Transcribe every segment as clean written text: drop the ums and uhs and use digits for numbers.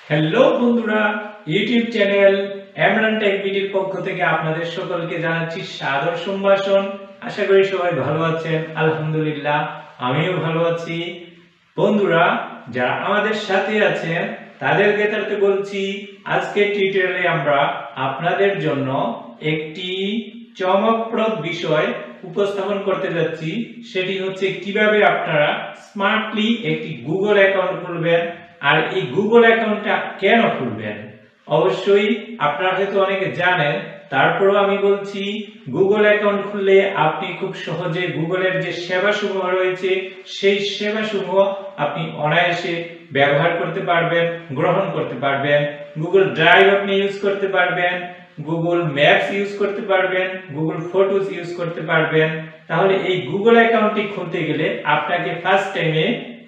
Hello বন্ধুরা, YouTube channel Emran take বিডির পক্ষ থেকে আপনাদের সকলকে জানাচ্ছি সাদর সম্ভাষণ। আশা করি সবাই ভালো আছেন। আলহামদুলিল্লাহ, আমিও ভালো আছি। বন্ধুরা, যারা আমাদের সাথে আছেন তাদেরকে বলছি, আজকের টিউটোরিয়ালে আমরা আপনাদের জন্য একটি চমকপ্রদ বিষয় উপস্থাপন করতে যাচ্ছি। সেটি হচ্ছে কিভাবে আপনারা স্মার্টলি একটি গুগল অ্যাকাউন্ট খুলবেন। আর এই গুগল অ্যাকাউন্টটা কেন খুলবেন? অবশ্যই আপনারা হয়তো অনেকে জানেন, তারপরেও আমি বলছি, গুগল অ্যাকাউন্ট খুললে আপনি খুব সহজে গুগলের যে সেবাসমূহ রয়েছে সেই সেবাসমূহ আপনি অনায়াসে ব্যবহার করতে পারবেন, গ্রহণ করতে পারবেন। গুগল ড্রাইভ আপনি ইউজ করতে পারবেন, গুগল ম্যাপস ইউজ করতে পারবেন, গুগল ফটোস ইউজ করতে পারবেন। তাহলে এই গুগল অ্যাকাউন্টটি খুলতে গেলে আপনাকে ফার্স্ট টাইমে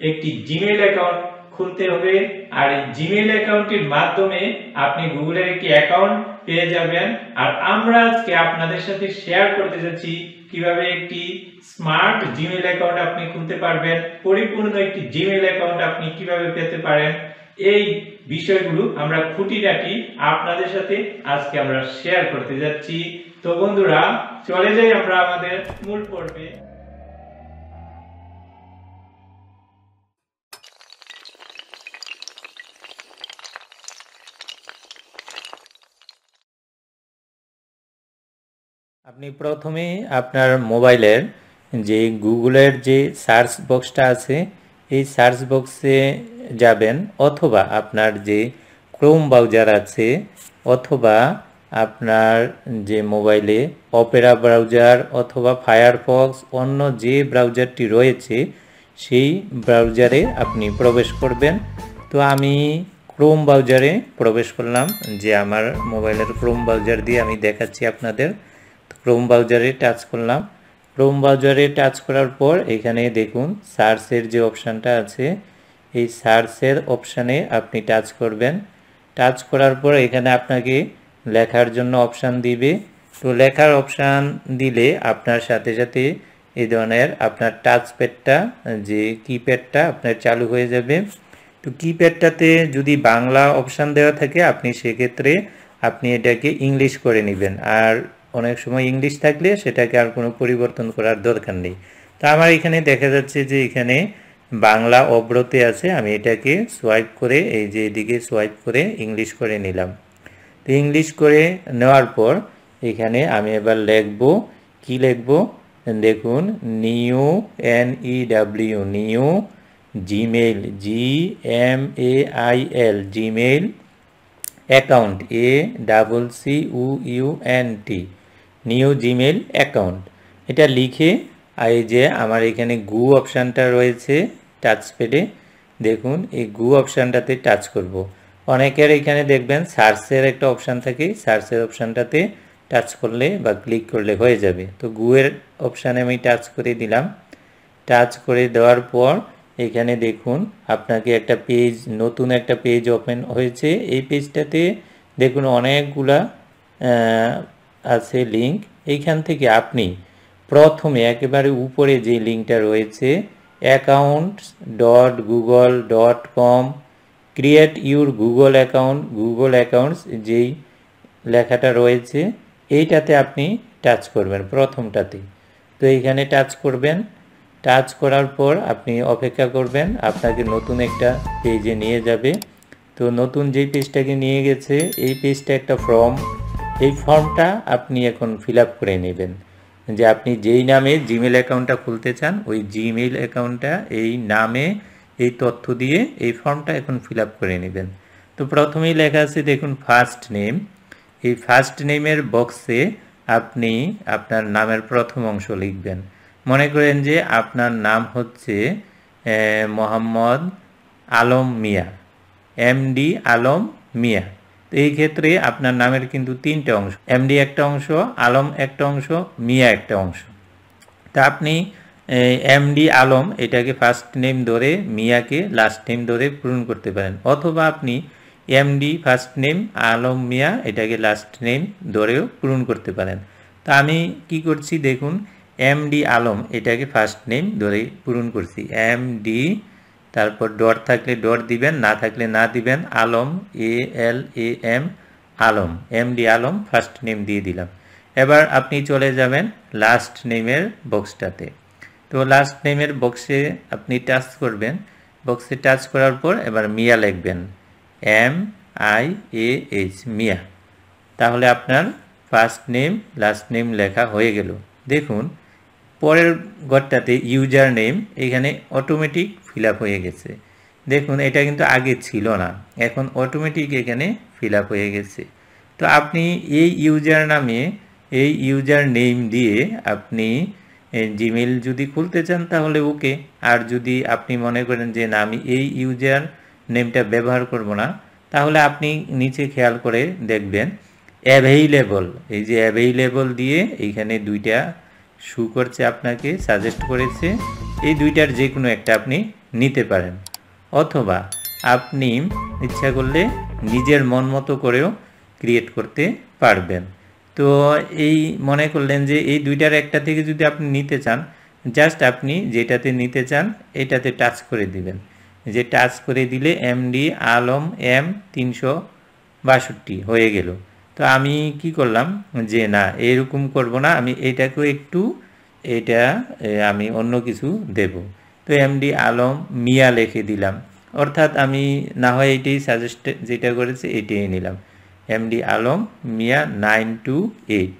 একটি জিমেইল অ্যাকাউন্ট খুলতে হবে। আর এই জিমেইল অ্যাকাউন্টের মাধ্যমে আপনি গুগলের একটি অ্যাকাউন্ট পেয়ে যাবেন। আর আমরা আজকে আপনাদের সাথে শেয়ার করতে যাচ্ছি কিভাবে একটি স্মার্ট জিমেইল অ্যাকাউন্ট আপনি খুলতে পারবেন, পরিপূর্ণ একটি জিমেইল অ্যাকাউন্ট আপনি কিভাবে পেতে পারেন। এই বিষয়গুলো আমরা খুঁটিনাটি আপনাদের সাথে আজকে আমরা শেয়ার করতে যাচ্ছি। তো বন্ধুরা, চলে যাই আমরা আমাদের মূল পর্বে। আপনি প্রথমে আপনার মোবাইলের যে গুগলের যে সার্চ বক্সটা আছে এই সার্চ বক্সে যাবেন, অথবা আপনার যে ক্রোম ব্রাউজার আছে, অথবা আপনার যে মোবাইলে অপেরা ব্রাউজার অথবা ফায়ারফক্স অন্য যে ব্রাউজারটি রয়েছে সেই ব্রাউজারে আপনি প্রবেশ করবেন। তো আমি ক্রোম ব্রাউজারে প্রবেশ করলাম, যে আমার মোবাইলের ক্রোম ব্রাউজার দিয়ে আমি দেখাচ্ছি আপনাদের। ক্রোম ব্রাউজারে টাচ করলাম। ক্রোম ব্রাউজারে টাচ করার পর এখানে দেখুন সার্চের যে অপশানটা আছে, এই সার্চের অপশানে আপনি টাচ করবেন। টাচ করার পর এখানে আপনাকে লেখার জন্য অপশান দিবে। তো লেখার অপশান দিলে আপনার সাথে সাথে এই ধরনের আপনার টাচ প্যাডটা, যে কিপ্যাডটা আপনার চালু হয়ে যাবে। তো কিপ্যাডটাতে যদি বাংলা অপশান দেওয়া থাকে আপনি সেক্ষেত্রে আপনি এটাকে ইংলিশ করে নেবেন, আর অনেক সময় ইংলিশ থাকলে সেটাকে আর কোনো পরিবর্তন করার দরকার নেই। তো আমার এখানে দেখা যাচ্ছে যে এখানে বাংলা অবরতে আছে, আমি এটাকে সোয়াইপ করে এই যে এদিকে সোয়াইপ করে ইংলিশ করে নিলাম। তো ইংলিশ করে নেওয়ার পর এখানে আমি এবার লিখব, কি লিখব দেখুন, new new Gmail, GMAIL Gmail account, ACCUNT new Gmail account. এটা লিখে এই যে আমার এখানে গু অপশানটা রয়েছে টাচপ্যাডে, দেখুন এই গু অপশানটাতে টাচ করব। অনেকের এখানে দেখবেন সার্চের একটা অপশান থাকে, সার্চের অপশানটাতে টাচ করলে বা ক্লিক করলে হয়ে যাবে। তো গুয়ের অপশানে আমি টাচ করে দিলাম। টাচ করে দেওয়ার পর এখানে দেখুন আপনাকে একটা পেজ, নতুন একটা পেজ ওপেন হয়েছে। এই পেজটাতে দেখুন অনেকগুলা আছে লিঙ্ক। এইখান থেকে আপনি প্রথমে একেবারে উপরে যে লিঙ্কটা রয়েছে accounts.google.com create your Google account, Google accounts যেই লেখাটা রয়েছে এইটাতে আপনি টাচ করবেন, প্রথমটাতে। তো এইখানে টাচ করবেন। টাচ করার পর আপনি অপেক্ষা করবেন, আপনাকে নতুন একটা পেজে নিয়ে যাবে। তো নতুন যেই পেজটাকে নিয়ে গেছে এই পেজটা একটা ফর্ম, এই ফর্মটা আপনি এখন ফিল আপ করে নেবেন, যে আপনি যেই নামে জিমেল অ্যাকাউন্টটা খুলতে চান ওই জিমেইল অ্যাকাউন্টটা এই নামে এই তথ্য দিয়ে এই ফর্মটা এখন ফিল আপ করে নেবেন। তো প্রথমেই লেখা আছে দেখুন ফার্স্ট নেম, এই ফার্স্ট নেমের বক্সে আপনি আপনার নামের প্রথম অংশ লিখবেন। মনে করেন যে আপনার নাম হচ্ছে মোহাম্মদ আলম মিয়া, MD আলম মিয়া। তো এই ক্ষেত্রে আপনার নামের কিন্তু তিনটে অংশ, MD একটা অংশ, আলম একটা অংশ, মিয়া একটা অংশ। তা আপনি MD আলম এটাকে ফার্স্ট নেম ধরে, মিয়াকে লাস্ট নেম ধরে পূরণ করতে পারেন, অথবা আপনি MD ফার্স্ট নেম, আলম মিয়া এটাকে লাস্ট নেম ধরেও পূরণ করতে পারেন। তা আমি কি করছি দেখুন, MD আলম এটাকে ফার্স্ট নেম ধরে পূরণ করছি, MD তারপর ডট থাকলে ডট দিবেন, না থাকলে না দিবেন। Alam, ALAM, Alam, MD Alam first name দিয়ে দিলাম। এবার আপনি চলে যাবেন লাস্ট নেমের বক্সটাতে। তো লাস্ট নেমের বক্সে আপনি টাচ করবেন। বক্সে টাচ করার পর এবার মিয়া লিখবেন, MIAH, মিয়া। তাহলে আপনার ফার্স্ট নেম লাস্ট নেম লেখা হয়ে গেল। দেখুন পরের ঘরটাতে ইউজার নেম এখানে অটোমেটিক ফিল আপ হয়ে গেছে। দেখুন এটা কিন্তু আগে ছিল না, এখন অটোমেটিক এখানে ফিল আপ হয়ে গেছে। তো আপনি এই ইউজার নামে এই ইউজার নেম দিয়ে আপনি জিমেইল যদি খুলতে চান তাহলে ওকে। আর যদি আপনি মনে করেন যে না আমি এই ইউজার নেমটা ব্যবহার করব না, তাহলে আপনি নিচে খেয়াল করে দেখবেন অ্যাভেইলেবল, এই যে অ্যাভেইলেবল দিয়ে এইখানে দুইটা শু করছে, আপনাকে সাজেস্ট করেছে। এই দুইটার যে কোনো একটা আপনি নিতে পারেন, অথবা আপনি ইচ্ছা করলে নিজের মন মতো করেও ক্রিয়েট করতে পারবেন। তো এই মনে করলেন যে এই দুইটার একটা থেকে যদি আপনি নিতে চান, জাস্ট আপনি যেটাতে নিতে চান এটাতে টাচ করে দিবেন। যে টাচ করে দিলে MD আলম M362 হয়ে গেল। তো আমি কি করলাম যে না এরকম করব না, আমি এটাকেও একটু আমি অন্য কিছু দেব। তো MD আলম মিয়া লিখে দিলাম, অর্থাৎ আমি না হয় এটাই সাজেস্ট যেটা করেছে এটাই নিলাম, MD আলম মিয়া 928।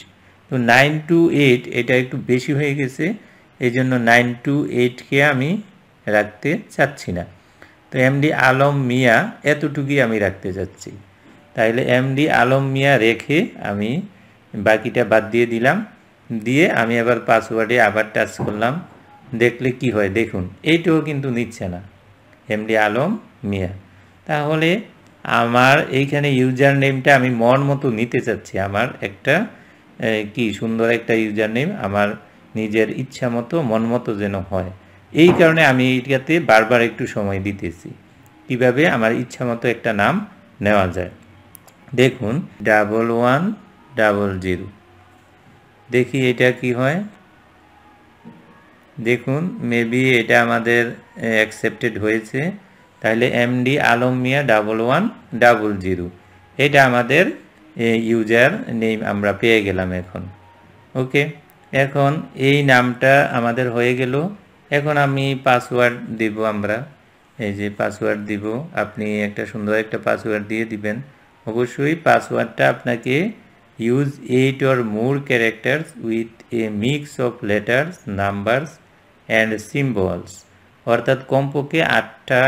তো 928 এটা একটু বেশি হয়ে গেছে, এই জন্য 928কে আমি রাখতে চাচ্ছি না। তো MD আলম মিয়া এতটুকুই আমি রাখতে চাচ্ছি। তাইলে MD আলম মিয়া রেখে আমি বাকিটা বাদ দিয়ে দিলাম। দিয়ে আমি আবার পাসওয়ার্ডে আবার টাচ করলাম, দেখলে কি হয় দেখুন এইটাও কিন্তু নিচ্ছে না, MD আলম মিয়া। তাহলে আমার এইখানে ইউজার নেমটা আমি মন মতো নিতে চাচ্ছি, আমার একটা কি সুন্দর একটা ইউজার নেম আমার নিজের ইচ্ছা মতো মন মতো যেন হয়। এই কারণে আমি এইটাতে বারবার একটু সময় দিতেছি কিভাবে আমার ইচ্ছা মতো একটা নাম নেওয়া যায়। দেখুন 1100, দেখি এটা কি হয়। দেখুন মেবি এটা আমাদের অ্যাকসেপ্টেড হয়েছে। তাহলে MD আলম মিয়া 1100, এটা আমাদের ইউজার নেম আমরা পেয়ে গেলাম এখন। ওকে, এখন এই নামটা আমাদের হয়ে গেল। এখন আমি পাসওয়ার্ড দেব, আমরা এই যে পাসওয়ার্ড দিব, আপনি একটা সুন্দর একটা পাসওয়ার্ড দিয়ে দিবেন। অবশ্যই পাসওয়ার্ডটা আপনাকে use 8 or more characters with a mix of letters, numbers and symbols, অর্থাৎ কমপক্ষে 8টা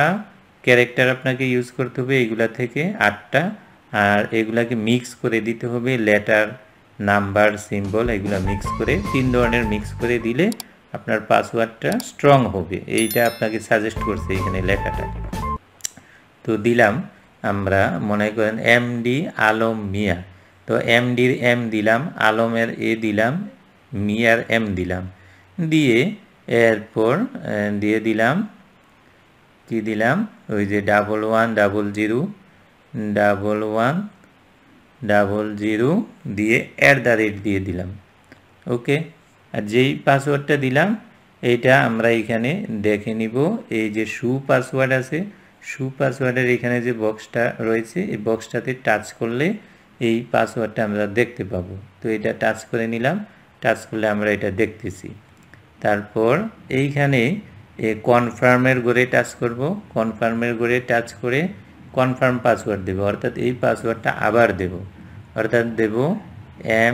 ক্যারেক্টার আপনাকে ইউজ করতে হবে, এগুলা থেকে 8টা, আর এগুলাকে মিক্স করে দিতে হবে, লেটার, নাম্বার, সিম্বল এগুলা মিক্স করে 3 ধরনের মিক্স করে দিলে আপনার পাসওয়ার্ডটা স্ট্রং হবে। এইটা আপনাকে সাজেস্ট করছে এখানে লেখাটা। তো দিলাম আমরা, মনে করেন MD আলম মিয়া, তো MDর M দিলাম, আলমের A দিলাম, মিয়ার M দিলাম, দিয়ে এরপর দিয়ে দিলাম কি দিলাম, ওই যে 1100 দিয়ে @ দিয়ে দিলাম। ওকে, আর যেই পাসওয়ার্ডটা দিলাম এইটা আমরা এখানে দেখে নিব। এই যে শু পাসওয়ার্ড আছে, শু পাসওয়ার্ডের এখানে যে বক্সটা রয়েছে এই বক্সটাতে টাচ করলে এই পাসওয়ার্ডটা আমরা দেখতে পাবো। তো এটা টাচ করে নিলাম, টাচ করলে আমরা এটা দেখতেছি। তারপর এইখানে কনফার্মের ঘরে টাচ করব, কনফার্মের ঘরে টাচ করে কনফার্ম পাসওয়ার্ড দেব, অর্থাৎ এই পাসওয়ার্ডটা আবার দেব, অর্থাৎ দেব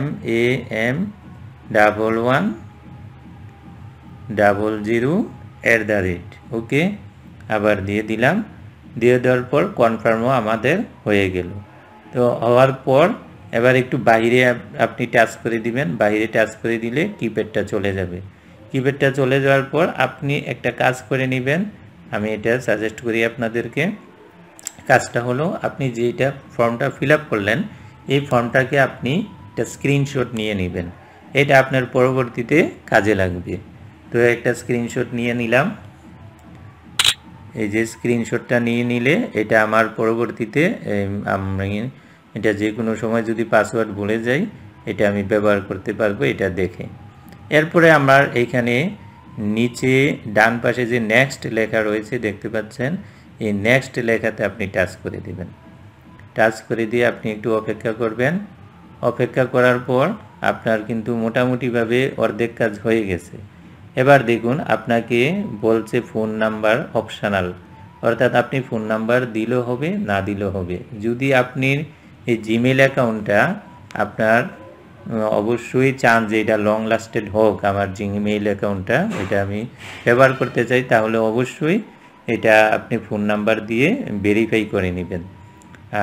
MAM1100 ওকে, আবার দিয়ে দিলাম। দিয়ে দেওয়ার পর কনফার্মও আমাদের হয়ে গেল। তো হওয়ার পর এবার একটু বাইরে আপনি টাচ করে দিবেন, বাইরে টাচ করে দিলে কিপ্যাডটা চলে যাবে। কিপ্যাডটা চলে যাওয়ার পর আপনি একটা কাজ করে নেবেন, আমি এটা সাজেস্ট করি আপনাদেরকে। কাজটা হলো আপনি যেটা ফর্মটা ফিল আপ করলেন এই ফর্মটাকে আপনি একটা স্ক্রিনশট নিয়ে নেবেন, এটা আপনার পরবর্তীতে কাজে লাগবে। তো একটা স্ক্রিনশট নিয়ে নিলাম, এই যে স্ক্রিনশটটা নিয়ে নিলে এটা আমার পরবর্তীতে আমি এটা যে কোনো সময় যদি পাসওয়ার্ড ভুলে যাই এটা আমি ব্যবহার করতে পারবো এটা দেখে। এরপরে আমার এইখানে নিচে ডান পাশে যে নেক্সট লেখা রয়েছে দেখতে পাচ্ছেন, এই নেক্সট লেখাতে আপনি টাচ করে দিবেন। টাচ করে দিয়ে আপনি একটু অপেক্ষা করবেন। অপেক্ষা করার পর আপনার কিন্তু মোটামুটিভাবে অর্ধেক কাজ হয়ে গেছে। এবার দেখুন আপনাকে বলছে ফোন নাম্বার অপশনাল, অর্থাৎ আপনি ফোন নাম্বার দিলেও হবে না দিলেও হবে। যদি আপনি এই জিমেল অ্যাকাউন্টটা আপনার অবশ্যই চান যে এটা লং লাস্টেড হোক, আমার জিমেইল অ্যাকাউন্টটা এটা আমি ব্যবহার করতে চাই, তাহলে অবশ্যই এটা আপনি ফোন নাম্বার দিয়ে ভেরিফাই করে নেবেন।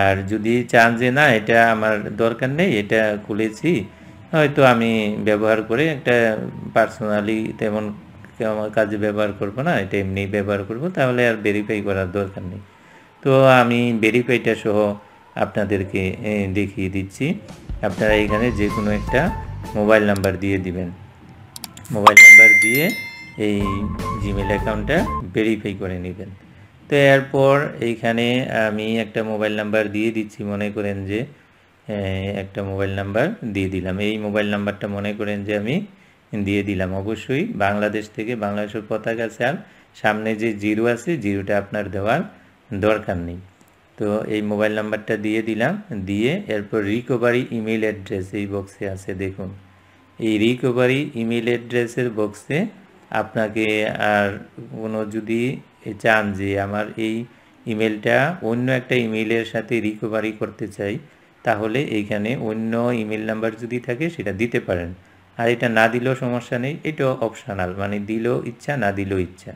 আর যদি চান যে না এটা আমার দরকার নেই, এটা খুলেছি হয়তো আমি ব্যবহার করে একটা পার্সোনালি তেমন আমার কাজে ব্যবহার করব না, এটা এমনি ব্যবহার করব, তাহলে আর ভেরিফাই করার দরকার নেই। তো আমি ভেরিফাইটা সহ আপনাদেরকে দেখিয়ে দিচ্ছি। আপনারা এখানে যে কোনো একটা মোবাইল নাম্বার দিয়ে দিবেন। মোবাইল নাম্বার দিয়ে এই জিমেল অ্যাকাউন্টটা ভেরিফাই করে নেবেন। তো এরপর এইখানে আমি একটা মোবাইল নাম্বার দিয়ে দিচ্ছি, মনে করেন যে একটা মোবাইল নাম্বার দিয়ে দিলাম। এই মোবাইল নাম্বারটা মনে করেন যে আমি দিয়ে দিলাম। অবশ্যই বাংলাদেশ থেকে বাংলাদেশের পতাকা আছে, আর সামনে যে জিরো আছে জিরোটা আপনার দেওয়ার দরকার নেই। তো এই মোবাইল নাম্বারটা দিয়ে দিলাম, দিয়ে এরপর রিকভারি ইমেল অ্যাড্রেস এই বক্সে আছে দেখুন। এই রিকভারি ইমেল অ্যাড্রেসের বক্সে আপনাকে আর কোনো যদি চান যে আমার এই ইমেলটা অন্য একটা ইমেলের সাথে রিকভারি করতে চাই, তাহলে এইখানে অন্য ইমেল নাম্বার যদি থাকে সেটা দিতে পারেন। আর এটা না দিলেও সমস্যা নেই, এটাও অপশনাল, মানে দিলেও ইচ্ছা না দিলেও ইচ্ছা।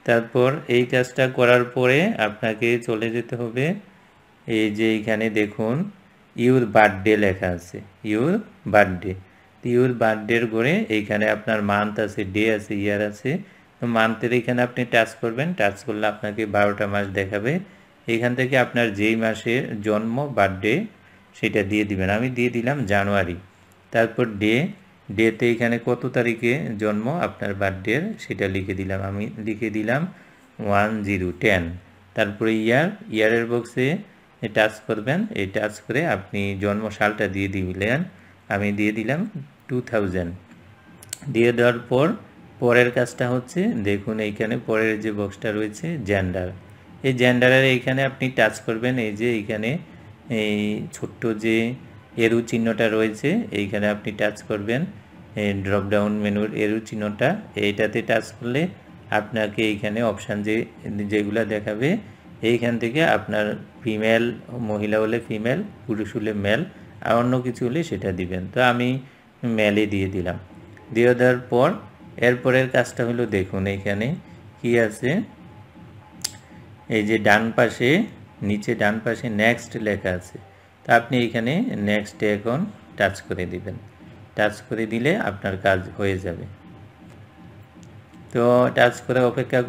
তারপর এই কাজটা করার পরে আপনাকে চলে যেতে হবে এই যে এইখানে দেখুন ইউর বার্থডে লেখা আছে, ইউর বার্থডে। ইউর বার্থডের ঘরে এইখানে আপনার মান্থ আছে, ডে আছে, ইয়ার আছে। তো মান্থের এখানে আপনি টাচ করবেন, টাচ করলে আপনাকে 12টা মাস দেখাবে। এইখান থেকে আপনার যেই মাসের জন্ম বার্থডে সেটা দিয়ে দিবেন। আমি দিয়ে দিলাম জানুয়ারি। তারপর ডেতে এখানে কত তারিখে জন্ম আপনার বার্থডের সেটা লিখে দিলাম, আমি লিখে দিলাম 1010। তারপরে ইয়ারের বক্সে টাচ করবেন, এই টাচ করে আপনি জন্ম সালটা দিয়ে দিলেন, আমি দিয়ে দিলাম 2000। দিয়ে দেওয়ার পর পরের কাজটা হচ্ছে দেখুন এইখানে পরের যে বক্সটা রয়েছে জেন্ডার। এই জেন্ডারের এইখানে আপনি টাচ করবেন, এই যে এইখানে এই ছোট্ট যে এরো চিহ্নটা রয়েছে এইখানে আপনি টাচ করবেন, এই ড্রপডাউন মেনুর এরো চিহ্নটা, এইটাতে টাচ করলে আপনাকে এইখানে অপশান যেগুলো দেখাবে এইখান থেকে আপনার ফিমেল, মহিলা হলে ফিমেল, পুরুষ হলে মেল, আর অন্য কিছু হলে সেটা দিবেন। তো আমি মেলে দিয়ে দিলাম। দিয়ে দেওয়ার পর এরপরের কাজটা হলো দেখুন এইখানে কি আছে, এই যে ডান পাশে নিচে ডান পাশে নেক্সট লেখা আছে। তো আপনি এখানে নেক্সটে এখন টাচ করে দিবেন। টাচ করে দিলে আপনার কাজ হয়ে যাবে। তো টাচ করে অপেক্ষা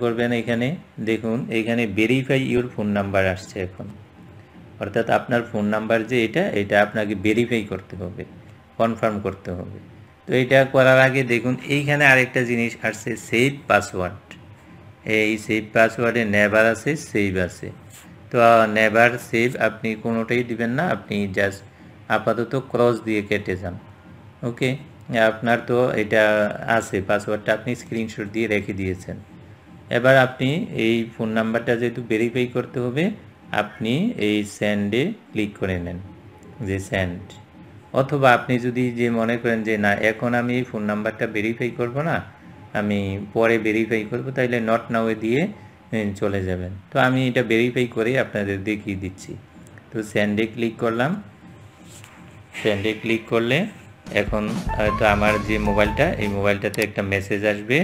করবেন। এখানে দেখুন এইখানে ভেরিফাই ইউর ফোন নাম্বার আসছে এখন, অর্থাৎ আপনার ফোন নাম্বার যে এটা আপনাকে ভেরিফাই করতে হবে, কনফার্ম করতে হবে। তো এটা করার আগে দেখুন এইখানে আরেকটা জিনিস আসছে, সেভ পাসওয়ার্ড। এই সেভ পাসওয়ার্ডে নেভার আছে, সেভ আছে। তো নেভার সেভ আপনি কোনোটাই দিবেন না, আপনি জাস্ট আপাতত ক্রস দিয়ে কেটে যান। ওকে, আপনার তো এটা আছে পাসওয়ার্ডটা, আপনি স্ক্রিনশট দিয়ে রেখে দিয়েছেন। এবার আপনি এই ফোন নাম্বারটা যেহেতু ভেরিফাই করতে হবে, আপনি এই সেন্ডে ক্লিক করে নেন, যে সেন্ড। অথবা আপনি যদি যে মনে করেন যে না এখন আমি এই ফোন নাম্বারটা ভেরিফাই করব না, আমি পরে ভেরিফাই করব, তাইলে নট নাও দিয়ে চলে যাবেন। তো আমি এটা ভেরিফাই করে আপনাদের দেখিয়ে দিচ্ছি। তো সেন্ডে ক্লিক করলাম। সেন্ডে ক্লিক করলে এখন হয়তো আমার যে মোবাইলটা, এই মোবাইলটাতে একটা মেসেজ আসবে।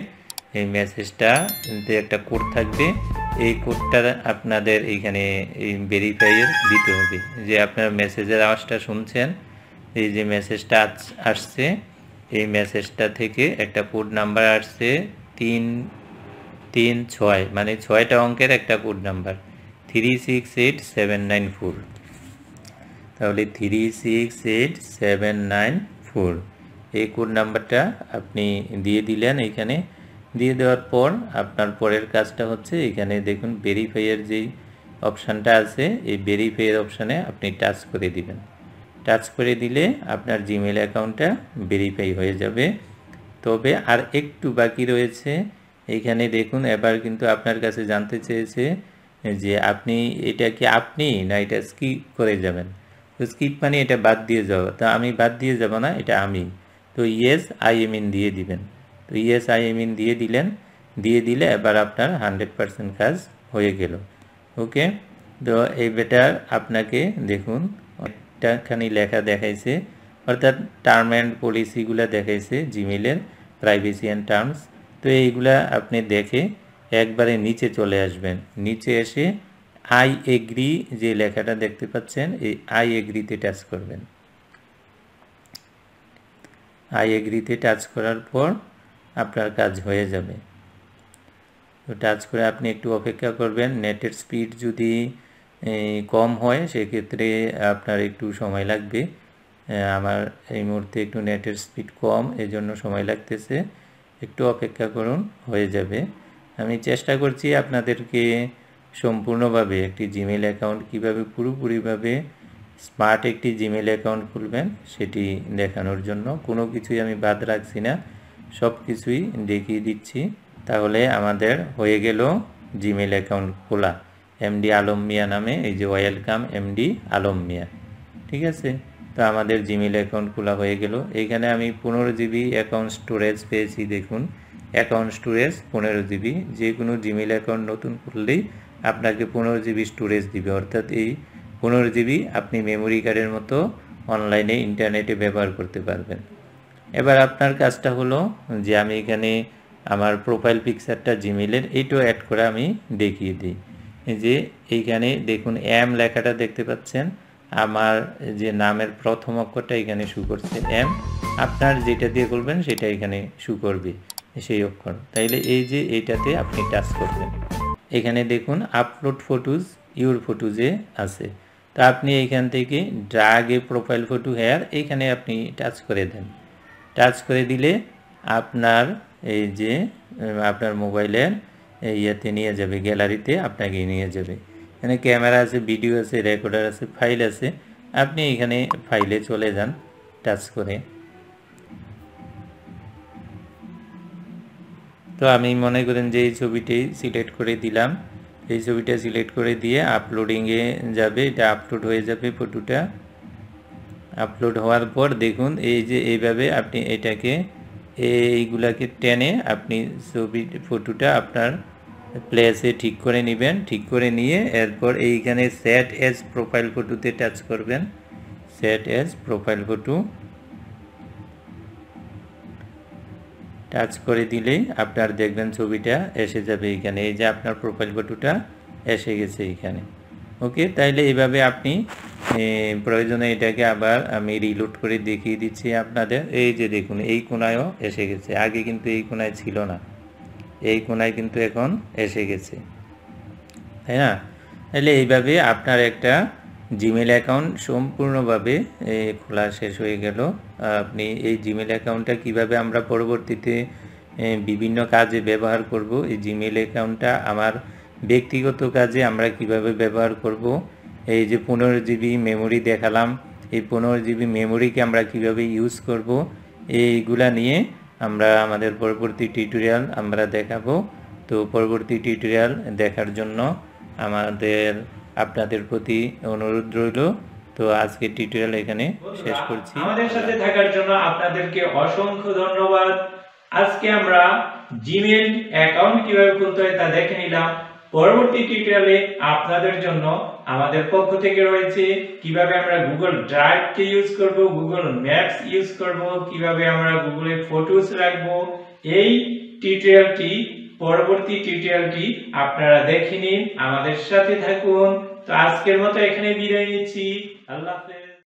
এই মেসেজটাতে একটা কোড থাকবে, এই কোডটা আপনাদের এইখানে এই ভেরিফাইয়ের দিতে হবে। যে আপনার মেসেজের আওয়াজটা শুনছেন, এই যে মেসেজটা আসছে, এই মেসেজটা থেকে একটা কোড নাম্বার আসছে 336, মানে 6টা অঙ্কের একটা কোড নাম্বার 368794। তাহলে 368794 এই কোড নাম্বারটা আপনি দিয়ে দিলেন। এইখানে দিয়ে দেওয়ার পর আপনার পরের কাজটা হচ্ছে এখানে দেখুন ভেরিফাইয়ের যেই অপশানটা আছে, এই ভেরিফাইয়ের অপশানে আপনি টাচ করে দিবেন। টাচ করে দিলে আপনার জিমেল অ্যাকাউন্টটা ভেরিফাই হয়ে যাবে। তবে আর একটু বাকি রয়েছে। এইখানে দেখুন এবার কিন্তু আপনার কাছে জানতে চেয়েছে যে আপনি এটা কি আপনি না এটা স্কিপ করে যাবেন। তো স্কিপ মানে এটা বাদ দিয়ে যাওয়া, তো আমি বাদ দিয়ে যাব না, এটা আমি। তো ইয়েস আই এম ইন দিয়ে দিবেন। তো ইয়েস আই এম ইন দিয়ে দিলেন, দিয়ে দিলে এবার আপনার 100% কাজ হয়ে গেল। ওকে, তো এই বেটার আপনাকে দেখুন অনেকটাখানি লেখা দেখাইছে, অর্থাৎ টার্ম অ্যান্ড পলিসিগুলো দেখাইছে জিমেলের, প্রাইভেসি অ্যান্ড টার্মস। তো এইগুলা আপনি দেখে একবারে নিচে চলে আসবেন, নিচে এসে আই এগ্রি যে লেখাটা দেখতে পাচ্ছেন এই আই এগ্রিতে টাচ করবেন। আই এগ্রিতে টাচ করার পর আপনার কাজ হয়ে যাবে। তো টাচ করে আপনি একটু অপেক্ষা করবেন। নেটের স্পিড যদি কম হয় সেক্ষেত্রে আপনার একটু সময় লাগবে। আমার এই মুহূর্তে একটু নেটের স্পিড কম, এজন্য সময় লাগতেছে, একটু অপেক্ষা করুন, হয়ে যাবে। আমি চেষ্টা করছি আপনাদেরকে সম্পূর্ণভাবে একটি জিমেল অ্যাকাউন্ট কীভাবে পুরোপুরিভাবে স্মার্ট একটি জিমেল অ্যাকাউন্ট খুলবেন সেটি দেখানোর জন্য। কোনো কিছুই আমি বাদ রাখছি না, সব কিছুই দেখিয়ে দিচ্ছি। তাহলে আমাদের হয়ে গেল জিমেল অ্যাকাউন্ট খোলা এমডি আলম মিয়া নামে, এই যে ওয়েলকাম এমডি আলম মিয়া, ঠিক আছে। তো আমাদের জিমেল অ্যাকাউন্ট খোলা হয়ে গেল। এইখানে আমি 15 জিবি অ্যাকাউন্ট স্টোরেজ পেয়েছি। দেখুন অ্যাকাউন্ট স্টোরেজ 15 জিবি। যে কোনো জিমেল অ্যাকাউন্ট নতুন খুললেই আপনাকে 15 জিবি স্টোরেজ দিবে, অর্থাৎ এই 15 জিবি আপনি মেমোরি কার্ডের মতো অনলাইনে ইন্টারনেটে ব্যবহার করতে পারবেন। এবার আপনার কাজটা হলো যে আমি এখানে আমার প্রোফাইল পিকচারটা জিমেলের এইটাও অ্যাড করে আমি দেখিয়ে দিই। এই যে এইখানে দেখুন এম লেখাটা দেখতে পাচ্ছেন, আমার যে নামের প্রথম অক্ষরটা এখানে শু করছে এম, আপনার যেটা দিয়ে করবেন সেটা এখানে শু করবে সেই অক্ষর। তাইলে এই যে এইটাতে আপনি টাচ করবেন, এখানে দেখুন আপলোড ফটোজ ইউর ফটোজে আছে। তো আপনি এইখান থেকে ড্রাগ এ প্রোফাইল ফটো হেয়ার এইখানে আপনি টাচ করে দেন। টাচ করে দিলে আপনার এই যে আপনার মোবাইলের ইয়েতে নিয়ে যাবে, গ্যালারিতে আপনাকে নিয়ে যাবে। এখানে ক্যামেরা আছে, ভিডিও আছে, রেকর্ডার আছে, ফাইল আছে। আপনি এখানে ফাইলে চলে যান টাচ করে। তো আমি মনে করেন যে এই ছবিটি সিলেক্ট করে দিলাম, এই ছবিটা সিলেক্ট করে দিয়ে আপলোডিংয়ে যাবে, এটা আপলোড হয়ে যাবে ফটোটা। আপলোড হওয়ার পর দেখুন এই যে এইভাবে আপনি এটাকে এইগুলাকে টেনে আপনি ছবি ফটোটা আপনার প্লেসে ঠিক করে নেবেন। ঠিক করে নিয়ে এরপর এইখানে সেট এজ প্রোফাইল ফটোতে টাচ করবেন। Set as profile photo touch করে দিলেই আপনার দেখবেন ছবিটা এসে যাবে এইখানে। এই যে আপনার প্রোফাইল ফটোটা এসে গেছে এইখানে। ওকে, তাইলে এইভাবে আপনি প্রয়োজনে এটাকে আবার আমি রিলোড করে দেখিয়ে দিচ্ছি আপনাদের। এই যে দেখুন এই কোণায়ও এসে গেছে, আগে কিন্তু এই কোণায় ছিল না, এই কোণায় কিন্তু এখন এসে গেছে, তাই না? তাহলে এইভাবে আপনার একটা জিমেল অ্যাকাউন্ট সম্পূর্ণভাবে খোলা শেষ হয়ে গেল। আপনি এই জিমেল অ্যাকাউন্টটা কিভাবে আমরা পরবর্তীতে বিভিন্ন কাজে ব্যবহার করব, এই জিমেল অ্যাকাউন্টটা আমার ব্যক্তিগত কাজে আমরা কিভাবে ব্যবহার করব, এই যে 15 জিবি মেমোরি দেখালাম, এই 15 জিবি মেমোরিকে আমরা কিভাবে ইউজ করব, এইগুলা নিয়ে আমরা আমাদের পরবর্তী টিউটোরিয়াল আমরা দেখাবো। তো পরবর্তী টিউটোরিয়াল দেখার জন্য আপনাদের প্রতি অনুরোধ রইল। তো আজকে টিউটোরিয়াল এখানে শেষ করছি। আমাদের সাথে থাকার জন্য আপনাদেরকে অসংখ্য ধন্যবাদ। আজকে আমরা জিমেল অ্যাকাউন্ট কিভাবে খুলতে হয় তা দেখে নিলাম। পরবর্তী টিউটোরিয়ালে আপনাদের জন্য আমাদের পক্ষ থেকে রয়েছে কিভাবে আমরা গুগল ড্রাইভ কে ইউজ করব, গুগল ম্যাপস ইউজ করব, কিভাবে আমরা গুগলে ফটোস রাখবো। এই পরবর্তী টিউটোরিয়ালটি আপনারা দেখে নিন, আমাদের সাথে থাকুন। তো আজকের মতো এখানে বিদায় নিচ্ছি। আল্লাহ হাফেজ।